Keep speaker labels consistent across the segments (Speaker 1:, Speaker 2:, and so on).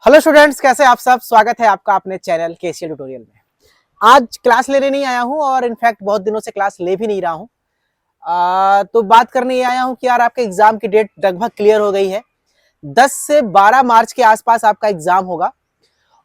Speaker 1: Hello students, कैसे आप सब। स्वागत है आपका अपने चैनल केसीएल ट्यूटोरियल में। आज क्लास लेने नहीं आया हूं और इनफैक्ट बहुत दिनों से क्लास ले भी नहीं रहा हूं। तो बात करने ये आया हूं कि यार आपके एग्जाम की डेट लगभग क्लियर हो गई है। 10 से 12 मार्च के आसपास आपका एग्जाम होगा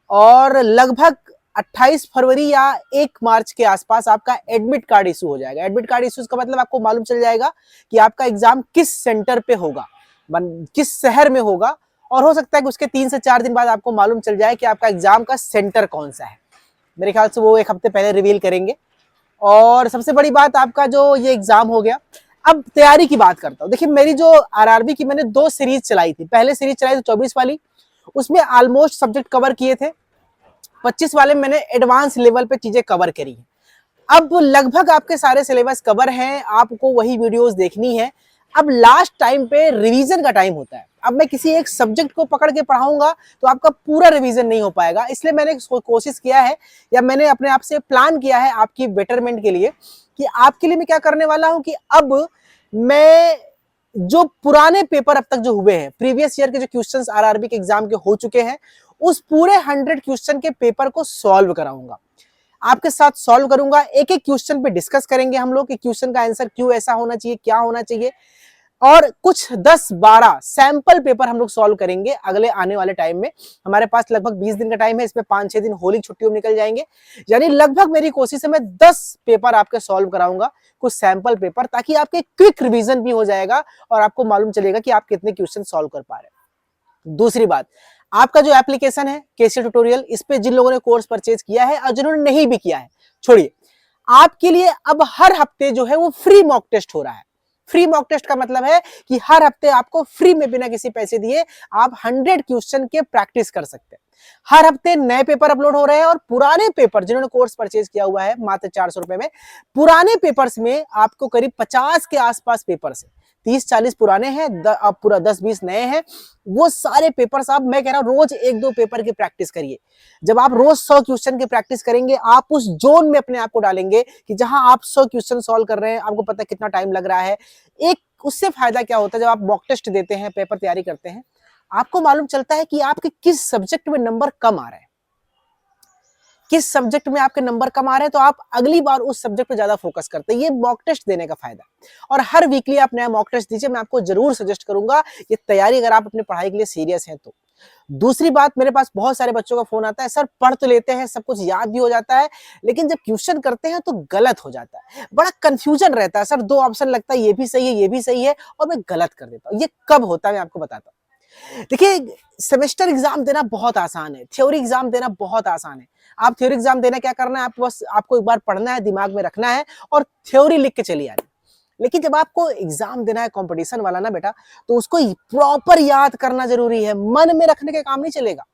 Speaker 1: और लगभग 28 फरवरी या 1 मार्च के आसपास आपका एडमिट कार्ड इशू हो जाएगा। एडमिट कार्ड इशू का मतलब आपको मालूम चल जाएगा कि आपका एग्जाम किस सेंटर पे होगा, किस शहर में होगा, और हो सकता है कि उसके 3 से 4 दिन बाद आपको मालूम चल जाए कि आपका एग्जाम का सेंटर कौन सा है। मेरे ख्याल से वो 1 हफ्ते पहले रिवील करेंगे। और सबसे बड़ी बात, आपका जो ये एग्जाम हो गया, अब तैयारी की बात करता हूँ। देखिए, मेरी जो आरआरबी की मैंने 2 सीरीज चलाई थी। पहले सीरीज चलाई थी 24 वाली, उसमें ऑलमोस्ट सब्जेक्ट कवर किए थे। 25 वाले में मैंने एडवांस लेवल पे चीजें कवर करी हैं। अब लगभग आपके सारे सिलेबस कवर हैं, आपको वही वीडियोस देखनी है। अब लास्ट टाइम पे रिवीजन का टाइम होता है। अब मैं किसी एक सब्जेक्ट को पकड़ के पढ़ाऊंगा तो आपका पूरा रिवीजन नहीं हो पाएगा। इसलिए मैंने कोशिश किया है, या मैंने अपने आप से प्लान किया है आपकी बेटरमेंट के लिए, कि आपके लिए मैं क्या करने वाला हूं कि अब मैं जो पुराने पेपर अब तक जो हुए हैं, प्रीवियस ईयर के जो क्वेश्चंस आरआरबी के एग्जाम के हो चुके हैं, उस पूरे 100 क्वेश्चन के पेपर को सॉल्व कराऊंगा, आपके साथ सॉल्व करूंगा। एक एक क्वेश्चन पे डिस्कस करेंगे हम लोग कि क्वेश्चन का आंसर क्यों ऐसा होना चाहिए, क्या होना चाहिए, और कुछ 10-12 सैंपल पेपर हम लोग सॉल्व करेंगे अगले आने वाले टाइम में। हमारे पास लगभग 20 दिन का टाइम है, इसमें 5-6 दिन होली छुट्टियों में निकल जाएंगे। यानी लगभग मेरी कोशिश है मैं 10 पेपर आपके सॉल्व कराऊंगा, कुछ सैंपल पेपर, ताकि आपके क्विक रिवीजन भी हो जाएगा और आपको मालूम चलेगा कि आप कितने क्वेश्चन सॉल्व कर पा रहे हैं। दूसरी बात, आपका जो एप्लीकेशन है केसीएल ट्यूटोरियल, इस पे जिन लोगों ने कोर्स परचेज किया है और जिन्होंने नहीं भी किया है, छोड़िए, आपके लिए अब हर हफ्ते जो है वो फ्री मॉक टेस्ट हो रहा है। फ्री मॉक टेस्ट का मतलब है कि हर हफ्ते आपको फ्री में बिना किसी पैसे दिए आप 100 क्वेश्चन के प्रैक्टिस कर सकते हैं। हर हफ्ते नए पेपर अपलोड हो रहे हैं और पुराने पेपर, जिन्होंने कोर्स परचेज किया हुआ है मात्र 400 रुपए में, पुराने पेपर्स में आपको करीब 50 के आसपास पेपर्स है। 30-40 पुराने हैं, अब पूरा 10-20 नए हैं। वो सारे पेपर्स आप, मैं कह रहा हूं, रोज 1-2 पेपर की प्रैक्टिस करिए। जब आप रोज 100 क्वेश्चन की प्रैक्टिस करेंगे, आप उस जोन में अपने आप को डालेंगे कि जहां आप 100 क्वेश्चन सॉल्व कर रहे हैं, आपको पता है कितना टाइम लग रहा है। एक उससे फायदा क्या होता है, जब आप मॉक टेस्ट देते हैं, पेपर तैयारी करते हैं, आपको मालूम चलता है कि आपके किस सब्जेक्ट में नंबर कम आ रहे हैं, किस सब्जेक्ट में आपके नंबर कम आ रहे हैं, तो आप अगली बार उस सब्जेक्ट पे ज्यादा फोकस करते हैं। ये मॉक टेस्ट देने का फायदा। और हर वीकली आप नया मॉक टेस्ट दीजिए, मैं आपको जरूर सजेस्ट करूंगा ये तैयारी, अगर आप अपनी पढ़ाई के लिए सीरियस हैं तो। दूसरी बात, मेरे पास बहुत सारे बच्चों का फोन आता है, सर पढ़ तो लेते हैं, सब कुछ याद भी हो जाता है, लेकिन जब क्वेश्चन करते हैं तो गलत हो जाता है, बड़ा कंफ्यूजन रहता है, सर 2 ऑप्शन लगता है, ये भी सही है, ये भी सही है, और मैं गलत कर देता हूँ। ये कब होता है मैं आपको बताता हूँ। देखिए, सेमेस्टर एग्जाम देना बहुत आसान है, थ्योरी एग्जाम देना बहुत आसान है। आप थ्योरी एग्जाम देना क्या करना है, आपको बस आपको एक बार पढ़ना है, दिमाग में रखना है और थ्योरी लिख के चली आनी। लेकिन जब आपको एग्जाम देना है कंपटीशन वाला ना बेटा, तो उसको प्रॉपर याद करना जरूरी है। मन में रखने के काम नहीं चलेगा।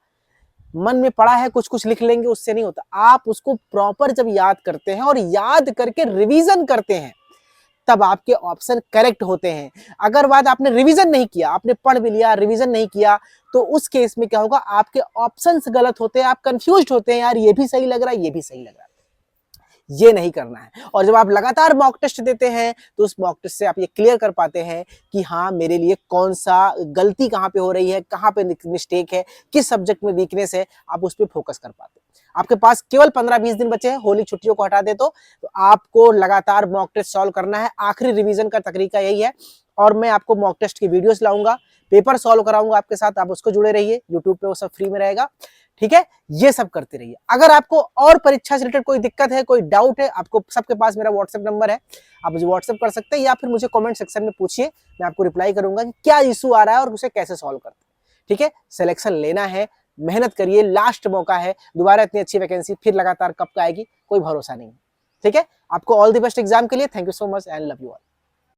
Speaker 1: मन में पढ़ा है, कुछ कुछ लिख लेंगे, उससे नहीं होता। आप उसको प्रॉपर जब याद करते हैं और याद करके रिवीजन करते हैं, तब आपके ऑप्शन करेक्ट होते हैं। अगर बात आपने रिवीजन नहीं किया, आपने पढ़ भी लिया, रिवीजन नहीं किया, तो उस केस में क्या होगा, आपके ऑप्शंस गलत होते हैं, आप कंफ्यूज्ड होते हैं, यार ये भी सही लग रहा है, ये भी सही लग रहा है। ये नहीं करना है। और जब आप लगातार मॉक टेस्ट देते हैं, तो उस मॉक टेस्ट से आप ये क्लियर कर पाते हैं कि हाँ, मेरे लिए कौन सा गलती कहाँ पे हो रही है, कहाँ पे मिस्टेक है, किस सब्जेक्ट में वीकनेस है, आप उस पर फोकस कर पाते हैं। आपके पास केवल 15-20 दिन बचे हैं, होली छुट्टियों को हटा दे तो आपको लगातार मॉक टेस्ट सॉल्व करना है। आखिरी रिवीजन का तरीका यही है। और मैं आपको मॉक टेस्ट की वीडियोस लाऊंगा, पेपर सॉल्व कराऊंगा आपके साथ, आप उसको जुड़े रहिए। यूट्यूब पे वो सब फ्री में रहेगा, ठीक है। ये सब करते रहिए। अगर आपको और परीक्षा से रिलेटेड कोई दिक्कत है, कोई डाउट है, आपको सबके पास मेरा व्हाट्सएप नंबर है, आप मुझे व्हाट्सएप कर सकते हैं, या फिर मुझे कमेंट सेक्शन में पूछिए, मैं आपको रिप्लाई करूंगा कि क्या इशू आ रहा है और उसे कैसे सॉल्व करते हैं, ठीक है। सिलेक्शन लेना है, मेहनत करिए, लास्ट मौका है। दोबारा इतनी अच्छी वैकेंसी फिर लगातार कब आएगी, कोई भरोसा नहीं, ठीक है। आपको ऑल द बेस्ट एग्जाम के लिए। Thank you so much and love you all.